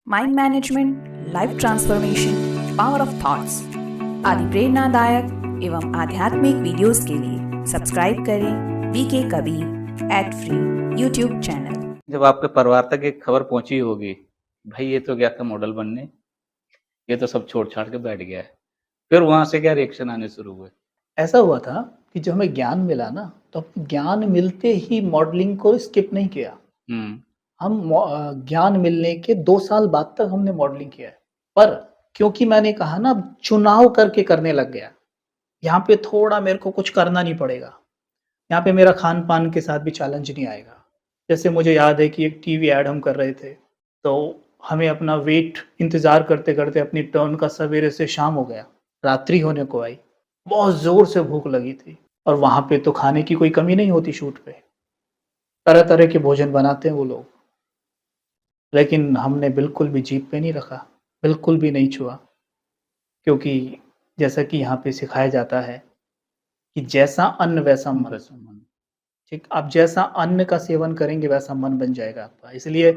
Mind management, life transformation, power of thoughts आदि प्रेरणादायक एवं आध्यात्मिक वीडियोस के लिए सब्सक्राइब करें VK Kabir @free YouTube channel. जब आपके परिवार तक एक खबर पहुंची होगी, भाई ये तो गया था मॉडल बनने, ये तो सब छोड़ छाड़ के बैठ गया है, फिर वहां से क्या रिएक्शन आने शुरू हुए? ऐसा हुआ था कि जब हमें ज्ञान मिला ना, तो ज्ञान मिलते ही मॉडलिंग को स्किप नहीं किया। हम्म। हम ज्ञान मिलने के 2 साल बाद तक हमने मॉडलिंग किया है। पर क्योंकि मैंने कहा ना, अब चुनाव करके करने लग गया। यहाँ पे थोड़ा मेरे को कुछ करना नहीं पड़ेगा। यहाँ पे मेरा खान-पान के साथ भी चैलेंज नहीं आएगा। जैसे मुझे याद है कि एक टीवी ऐड हम कर रहे थे, तो हमें अपना वेट इंतज़ार करते-करते अपनी टर्न का सवेरे से शाम हो गया, रात्रि होने को आई। बहुत ज़ोर से भूख लगी थी और वहाँ पे तो खाने की कोई कमी नहीं होती शूट पे। तरह-तरह के भोजन बनाते हैं वो लोग। लेकिन हमने बिल्कुल भी जीभ पे नहीं रखा, बिल्कुल भी नहीं छुआ। क्योंकि जैसा कि यहाँ पे सिखाया जाता है कि जैसा अन्न वैसा मन। ठीक, आप जैसा अन्न का सेवन करेंगे वैसा मन बन जाएगा आपका। इसलिए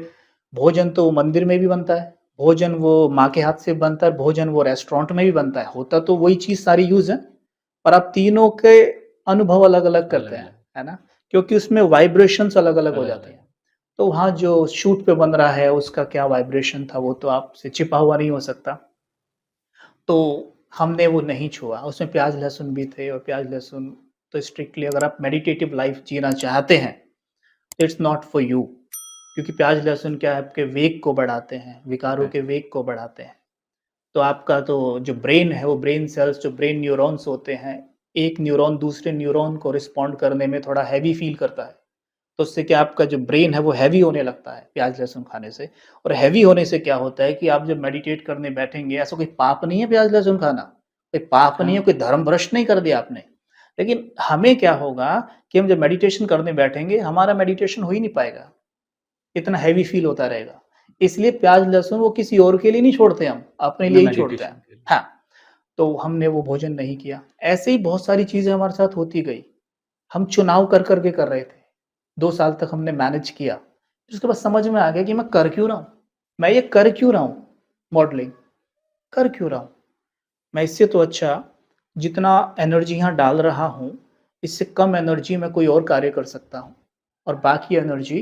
भोजन तो मंदिर में भी बनता है, भोजन वो माँ के हाथ से बनता है, भोजन वो रेस्टोरेंट में भी बनता है। होता तो वही चीज़ सारी यूज़ है, पर आप तीनों के अनुभव अलग-अलग करते हैं, है ना? क्योंकि उसमें वाइब्रेशंस अलग-अलग हो जाती हैं। तो वहाँ जो शूट पे बन रहा है उसका क्या वाइब्रेशन था वो तो आपसे छिपा हुआ नहीं हो सकता। तो हमने वो नहीं छुआ, उसमें प्याज़ लहसुन भी थे और प्याज़ लहसुन तो स्ट्रिक्टली अगर आप मेडिटेटिव लाइफ़ जीना चाहते हैं, इट्स नॉट फॉर यू। क्योंकि प्याज़ लहसुन क्या है, आपके वेग को बढ़ाते हैं, विकारों के वेग को बढ़ाते हैं। तो आपका तो जो ब्रेन है, वो ब्रेन सेल्स जो ब्रेन न्यूरॉन्स होते हैं, एक न्यूरॉन दूसरे न्यूरॉन को रिस्पॉन्ड करने में थोड़ा हैवी फ़ील करता है। तो उससे क्या आपका जो ब्रेन है वो हैवी होने लगता है प्याज़ लहसुन खाने से। और हैवी होने से क्या होता है कि आप जब मेडिटेट करने बैठेंगे, ऐसा कोई पाप नहीं है प्याज़ लहसुन खाना, कोई पाप नहीं है, कोई धर्म भ्रष्ट नहीं कर दिया आपने। लेकिन हमें क्या होगा कि हम जब मेडिटेशन करने बैठेंगे, हमारा मेडिटेशन हो ही नहीं पाएगा, इतना हैवी फ़ील होता रहेगा। इसलिए प्याज़ लहसुन वो किसी और के लिए नहीं छोड़ते हम, अपने लिए ही छोड़ते हैं। हाँ, तो हमने वो भोजन नहीं किया। ऐसे ही बहुत सारी चीज़ें हमारे साथ होती गई। हम चुनाव कर के कर रहे थे। 2 साल तक हमने मैनेज किया। फिर उसके बाद समझ में आ गया कि मैं कर क्यों रहा हूँ? मैं ये कर क्यों रहा हूँ मॉडलिंग? कर क्यों रहा हूँ? मैं इससे तो अच्छा जितना एनर्जी यहाँ डाल रहा हूँ, इससे कम एनर्जी में कोई और कार्य कर सकता हूँ। और बाकी एनर्जी,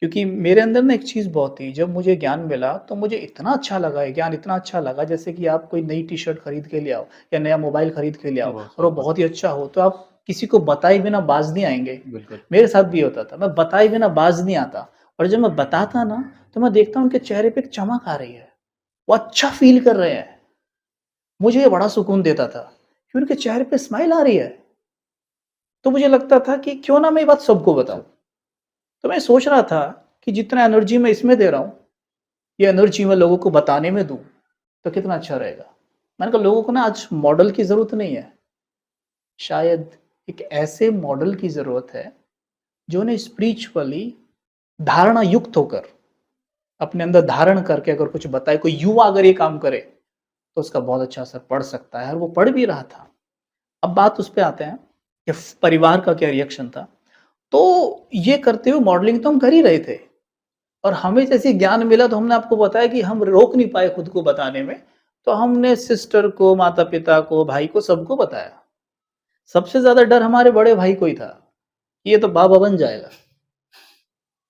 क्योंकि मेरे अंदर ना एक चीज़ बहुत थी, जब मुझे ज्ञान मिला तो मुझे इतना अच्छा लगा, ये ज्ञान इतना अच्छा लगा, जैसे कि आप कोई नई टी-शर्ट खरीद के ले आओ या नया मोबाइल खरीद के ले आओ और वो बहुत ही अच्छा हो, तो आप किसी को बताए बिना बाज़ नहीं आएँगे। मेरे साथ भी होता था, मैं बताए बिना बाज़ नहीं आता और जब मैं बताता ना, तो मैं देखता हूँ उनके चेहरे पे एक चमक आ रही है। वो अच्छा फ़ील कर रहे हैं। मुझे ये बड़ा सुकून देता था कि उनके चेहरे पे स्माइल आ रही है। तो मुझे लगता था कि क्यों ना मैं ये बात सबको बताऊँ। तो मैं सोच रहा था कि जितना एनर्जी मैं इसमें दे रहा हूँ, ये एनर्जी मैं लोगों को बताने में दूँ, तो कितना अच्छा रहेगा। मैंने कहा लोगों को ना आज मॉडल की ज़रूरत नहीं है। शायद एक ऐसे मॉडल की ज़रूरत है, जो उन्हें स्पिरिचुअली धारणा युक्त होकर, अपने अंदर धारण करके अगर कुछ बताए, कोई युवा अगर ये काम करे, तो उसका बहुत अच्छा असर पड़ सकता है और वो पड़ भी रहा था। अब बात उस पे आते हैं कि परिवार का क्या रिएक्शन था। तो ये करते हुए मॉडलिंग तो हम कर ही रहे थे और हमें जैसे ज्ञान मिला तो हमने आपको बताया कि हम रोक नहीं पाए खुद को बताने में, तो हमने सिस्टर को, माता-पिता को, भाई को, सबको बताया। सबसे ज़्यादा डर हमारे बड़े भाई को ही था, ये तो बाबा बन जाएगा।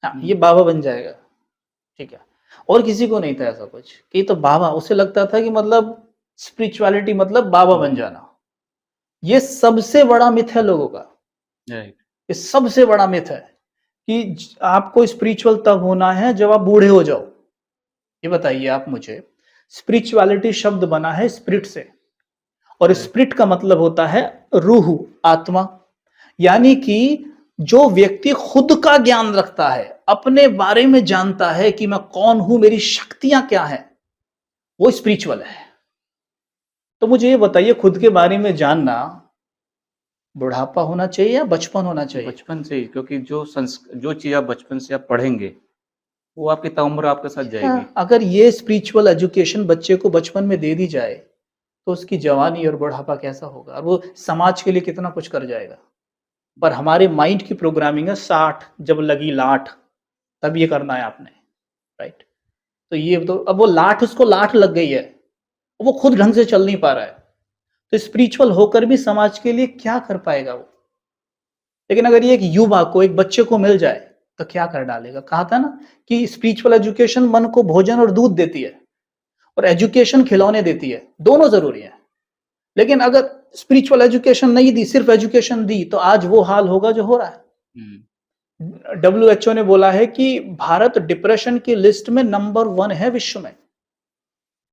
हाँ, ये बाबा बन जाएगा, ठीक है। और किसी को नहीं था ऐसा कुछ कि ये तो बाबा, उसे लगता था कि मतलब स्पिरिचुअलिटी मतलब बाबा बन जाना। ये सबसे बड़ा मिथ है लोगों का। ये सबसे बड़ा मिथ है कि आपको स्पिरिचुअल तब होना है जब आप बूढ़े हो जाओ। ये बताइए आप मुझे, स्पिरिचुअलिटी शब्द बना है स्पिरिट से और स्पिरिट का मतलब होता है रूह, आत्मा। यानी कि जो व्यक्ति खुद का ज्ञान रखता है, अपने बारे में जानता है कि मैं कौन हूं, मेरी शक्तियां क्या हैं, वो स्पिरिचुअल है। तो मुझे ये बताइए, खुद के बारे में जानना बुढ़ापा होना चाहिए या बचपन होना चाहिए? बचपन से ही, क्योंकि जो चीज़ आप बचपन से आप पढ़ेंगे, वो आपकी ताउम्र आपके साथ जाएगी। अगर ये स्पिरिचुअल एजुकेशन बच्चे को बचपन में दे दी जाए, तो उसकी जवानी और बुढ़ापा कैसा होगा और वो समाज के लिए कितना कुछ कर जाएगा। पर हमारे माइंड की प्रोग्रामिंग है 60 जब लगी लाठ, तब ये करना है आपने, राइट? तो ये तो अब वो लाठ, उसको लाठ लग गई है, वो खुद ढंग से चल नहीं पा रहा है, तो स्पिरिचुअल होकर भी समाज के लिए क्या कर पाएगा वो। लेकिन अगर ये एक युवा को, एक बच्चे को मिल जाए तो क्या कर डालेगा। कहा था ना कि स्पिरिचुअल एजुकेशन मन को भोजन और दूध देती है, और एजुकेशन खिलौने देती है, दोनों जरूरी है। लेकिन अगर स्पिरिचुअल एजुकेशन नहीं दी, सिर्फ एजुकेशन दी, तो आज वो हाल होगा जो हो रहा है। WHO ने बोला है कि भारत डिप्रेशन की लिस्ट में नंबर 1 है विश्व में,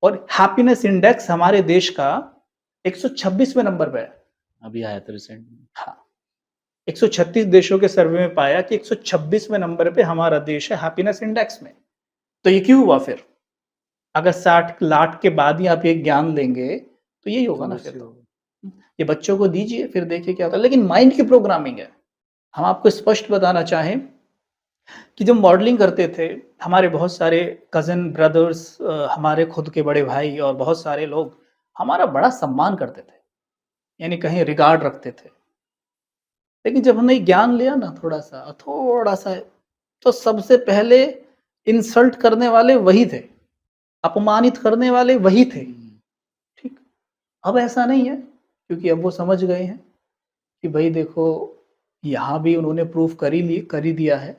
और हैप्पीनेस इंडेक्स हमारे देश का 126वें नंबर पे है। अभी आया था रिसेंट में। हाँ, 136 देशों के सर्वे में पाया कि 126वें नंबर पे हमारा देश है हैप्पीनेस इंडेक्स में। तो ये क्यों हुआ फिर? अगर 60 लाख के बाद ही आप ये ज्ञान लेंगे तो यही होगा ना। फिर तो ये बच्चों को दीजिए, फिर देखिए क्या होता है। लेकिन माइंड की प्रोग्रामिंग है। हम आपको स्पष्ट बताना चाहें कि जब मॉडलिंग करते थे, हमारे बहुत सारे कजन ब्रदर्स, हमारे खुद के बड़े भाई और बहुत सारे लोग हमारा बड़ा सम्मान करते थे, यानी कहीं रिगार्ड रखते थे। लेकिन जब हमने ज्ञान लिया ना थोड़ा सा, तो सबसे पहले इंसल्ट करने वाले वही थे, अपमानित करने वाले वही थे। ठीक, अब ऐसा नहीं है, क्योंकि अब वो समझ गए हैं कि भाई देखो, यहाँ भी उन्होंने प्रूफ कर ही दिया है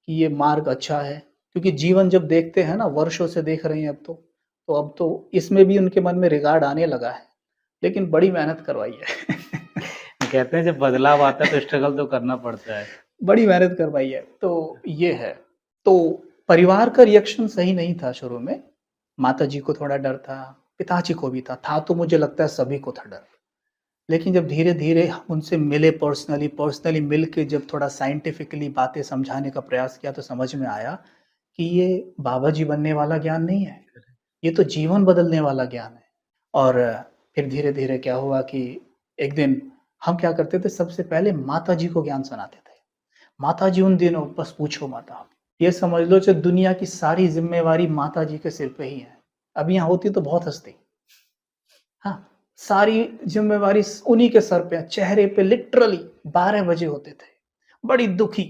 कि ये मार्ग अच्छा है। क्योंकि जीवन जब देखते हैं ना, वर्षों से देख रहे हैं अब तो इसमें भी उनके मन में रिगार्ड आने लगा है। लेकिन बड़ी मेहनत करवाई है। कहते हैं जब बदलाव आता है तो स्ट्रगल तो करना पड़ता है। बड़ी मेहनत करवाई है, तो ये है। तो परिवार का रिएक्शन सही नहीं था शुरू में। माताजी को थोड़ा डर था, पिताजी को भी था तो मुझे लगता है सभी को था डर। लेकिन जब धीरे-धीरे हम उनसे मिले, पर्सनली मिल के जब थोड़ा साइंटिफिकली बातें समझाने का प्रयास किया, तो समझ में आया कि ये बाबा जी बनने वाला ज्ञान नहीं है, ये तो जीवन बदलने वाला ज्ञान है। और फिर धीरे-धीरे क्या हुआ कि एक दिन हम क्या करते थे, सबसे पहले माताजी को ज्ञान सुनाते थे। माताजी उन दिनों बस पूछो माता, ये समझ लो कि दुनिया की सारी ज़िम्मेवारी माताजी के सिर पे ही है। अब यहाँ होती तो बहुत हँसती। हाँ, सारी ज़िम्मेवारी उन्हीं के सर पे है। चेहरे पे लिटरली 12 बजे होते थे, बड़ी दुखी,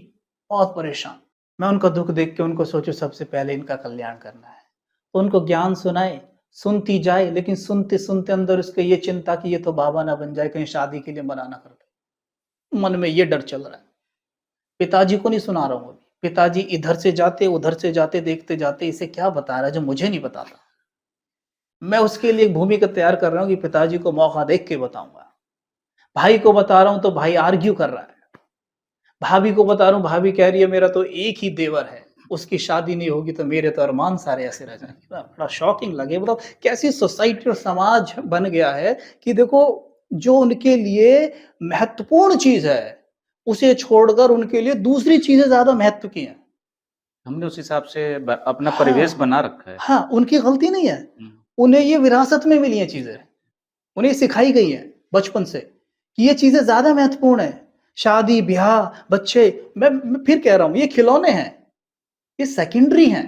बहुत परेशान। मैं उनका दुःख देख के उनको सोचूँ सबसे पहले इनका कल्याण करना है। उनको ज्ञान सुनाए, सुनती जाए, लेकिन सुनते-सुनते अंदर उसके ये चिंता कि ये तो बाबा ना बन जाए, कहीं शादी के लिए मना ना कर दे। मन में ये डर चल रहा है। पिताजी को नहीं सुना रहा हूँ अभी। पिताजी इधर से जाते, उधर से जाते, देखते जाते, इसे क्या बता रहा है जो मुझे नहीं बताता। मैं उसके लिए एक भूमिका तैयार कर रहा हूँ कि पिताजी को मौका देख के बताऊंगा। भाई को बता रहा हूँ तो भाई आर्ग्यू कर रहा है। भाभी को बता रहा हूँ, भाभी कह रही है मेरा तो एक ही देवर है, उसकी शादी नहीं होगी तो मेरे तो अरमान सारे ऐसे रह जाएंगे। बड़ा शॉकिंग लगे। बताओ कैसी सोसाइटी और समाज बन गया है कि देखो, जो उनके लिए महत्वपूर्ण चीज है उसे छोड़कर उनके लिए दूसरी चीजें ज्यादा महत्व की हैं। हमने उस हिसाब से अपना परिवेश बना रखा है। हाँ, उनकी गलती नहीं है, उन्हें ये विरासत में मिली हैं चीजें, उन्हें सिखाई गई है बचपन से कि ये चीजें ज्यादा महत्वपूर्ण है। शादी, ब्याह, बच्चे, मैं फिर कह रहा हूं, ये खिलौने हैं, ये सेकेंडरी हैं,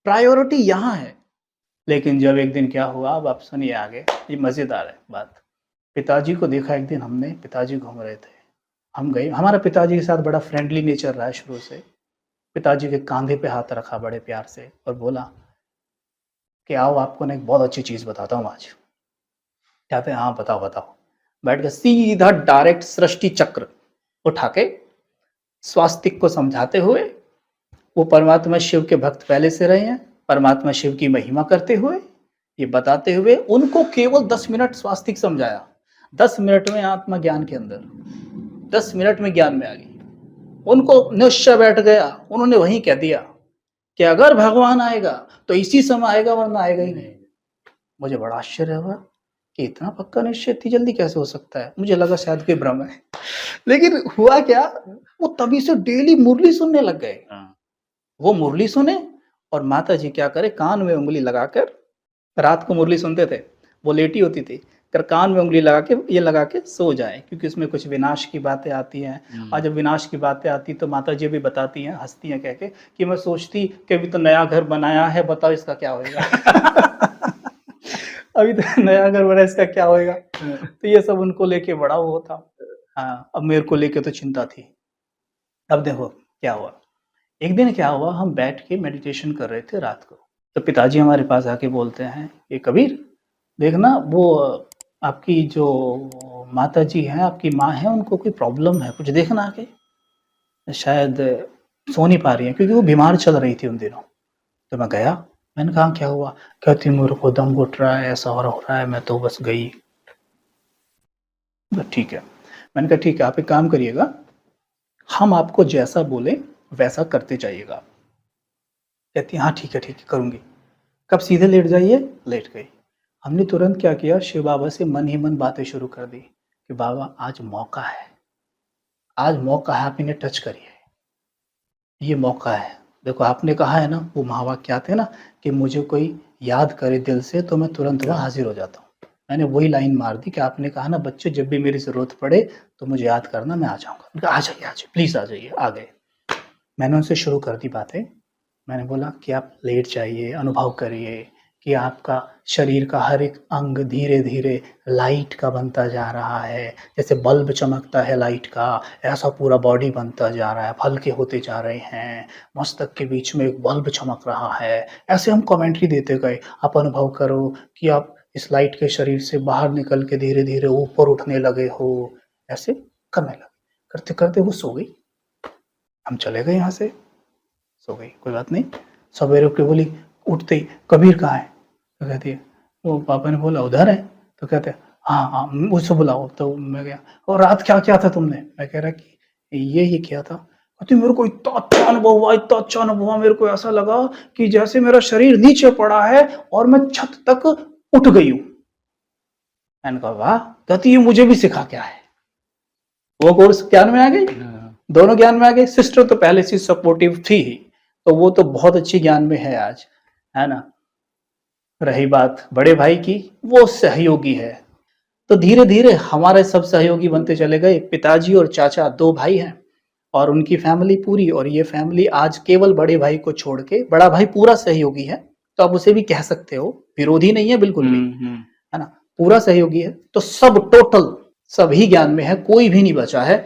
प्रायोरिटी यहां है। लेकिन जब एक दिन क्या हुआ, अब आप सुनिए आगे, ये मजेदार है बात। पिताजी को देखा एक दिन हमने, पिताजी घूम रहे थे, हम गए। हमारा पिताजी के साथ बड़ा फ्रेंडली नेचर रहा है शुरू से। पिताजी के कंधे पे हाथ रखा बड़े प्यार से और बोला कि आओ, आपको ना एक बहुत अच्छी चीज बताता हूँ आज। कहते हैं हाँ बताओ बताओ। बैठ के सीधा डायरेक्ट सृष्टि चक्र उठा के स्वास्तिक को समझाते हुए, वो परमात्मा शिव के भक्त पहले से रहे हैं, परमात्मा शिव की महिमा करते हुए, ये बताते हुए उनको केवल 10 मिनट स्वास्तिक समझाया। 10 मिनट में आत्मा ज्ञान के अंदर, 10 मिनट में ज्ञान में आ गई। उनको निश्चय बैठ गया। उन्होंने वहीं कह दिया कि अगर भगवान आएगा तो इसी समय आएगा, वरना आएगा ही नहीं। मुझे बड़ा आश्चर्य हुआ कि इतना पक्का निश्चय इतनी जल्दी कैसे हो सकता है। मुझे लगा शायद कोई भ्रम है, लेकिन हुआ क्या, वो तभी से डेली मुरली सुनने लग गए। वो मुरली सुने और माता जी क्या करे, कान में उंगली लगाकर, रात को मुरली सुनते थे, वो लेटी होती थी, कर कान में उंगली लगा के सो जाए, क्योंकि उसमें कुछ विनाश की बातें आती हैं। और जब विनाश की बातें आती तो माता जी भी बताती हैं, हंसती हैं कह के कि मैं सोचती कि अभी तो नया घर बनाया है, बताओ इसका क्या होगा। अभी तो नया घर बना, इसका क्या होएगा। तो ये सब उनको लेके बड़ा वो था। हाँ, अब मेरे को लेके तो चिंता थी। अब देखो क्या हुआ, एक दिन क्या हुआ, हम बैठ के मेडिटेशन कर रहे थे रात को। तो पिताजी हमारे पास आके बोलते हैं, ये कबीर देखना, वो आपकी जो माता जी हैं, आपकी माँ है, उनको कोई प्रॉब्लम है, कुछ देखना आके, शायद सो नहीं पा रही है, क्योंकि वो बीमार चल रही थी उन दिनों। तो मैं गया, मैंने कहा क्या हुआ? कहती मेरे को दम घुट रहा है, ऐसा हो रहा है, मैं तो बस गई। तो ठीक है, मैंने कहा ठीक है, आप एक काम करिएगा, हम आपको जैसा बोले वैसा करते जाइएगा। कहती हाँ ठीक है करूंगी। कब सीधे लेट जाइए, लेट गई। हमने तुरंत क्या किया, शिव बाबा से मन ही मन बातें शुरू कर दी कि बाबा आज मौका है, आज मौका है, आप इन्हें टच करिए, ये मौका है। देखो आपने कहा है ना, वो महावाक्य आते हैं ना कि मुझे कोई याद करे दिल से तो मैं तुरंत वहाँ हाजिर हो जाता हूँ। मैंने वही लाइन मार दी कि आपने कहा ना बच्चे, जब भी मेरी ज़रूरत पड़े तो मुझे याद करना, मैं आ जाऊँगा। आ जाइए प्लीज़ आ जाइए। आ गए। मैंने उनसे शुरू कर दी बातें। मैंने बोला कि आप लेट जाइए, अनुभव करिए कि आपका शरीर का हर एक अंग धीरे धीरे लाइट का बनता जा रहा है, जैसे बल्ब चमकता है लाइट का, ऐसा पूरा बॉडी बनता जा रहा है, हल्के होते जा रहे हैं, मस्तक के बीच में एक बल्ब चमक रहा है। ऐसे हम कमेंट्री देते गए, आप अनुभव करो कि आप इस लाइट के शरीर से बाहर निकल के धीरे धीरे ऊपर उठने लगे हो। ऐसे करने लगे, करते करते वो सो गई। हम चले गए यहाँ से, सो गई, कोई बात नहीं। सवेरे उठ के बोली, उठते ही कबीर कहाँ है? तो कहती है, वो पापा ने बोला उधर है। तो कहते हैं हाँ मुझसे बुलाओ। तो मैं गया, और रात क्या क्या था तुमने? मैं कह रहा कि ये किया था। कहती मेरे को इतना अच्छा अनुभव हुआ, इतना अच्छा अनुभव हुआ, मेरे को ऐसा लगा कि जैसे मेरा शरीर नीचे पड़ा है और मैं छत तक उठ गई हूँ। मैंने कहा वाह। कहती ये मुझे भी सिखा क्या है। वो कोर्स ज्ञान में आ गई, दोनों ज्ञान में आ गए। सिस्टर तो पहले से सपोर्टिव थी ही, तो वो तो बहुत अच्छी ज्ञान में है आज, है ना। रही बात बड़े भाई की, वो सहयोगी है। तो धीरे धीरे हमारे सब सहयोगी बनते चले गए। पिताजी और चाचा 2 भाई हैं और उनकी फैमिली पूरी, और ये फैमिली आज केवल बड़े भाई को छोड़ के, बड़ा भाई पूरा सहयोगी है, तो आप उसे भी कह सकते हो, विरोधी नहीं है बिल्कुल भी, है ना, पूरा सहयोगी है। तो सब टोटल सभी ज्ञान में है, कोई भी नहीं बचा है।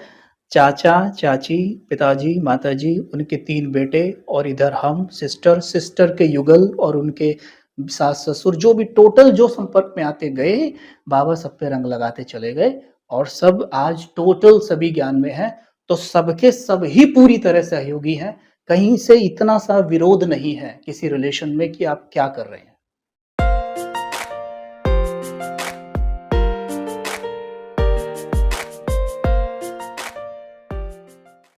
चाचा चाची, पिताजी माताजी, उनके 3 बेटे, और इधर हम सिस्टर के युगल और उनके सास ससुर, जो भी टोटल जो संपर्क में आते गए, बाबा सब पे रंग लगाते चले गए, और सब आज टोटल सभी ज्ञान में है। तो सबके सब ही पूरी तरह सहयोगी हैं, कहीं से इतना सा विरोध नहीं है किसी रिलेशन में कि आप क्या कर रहे हैं।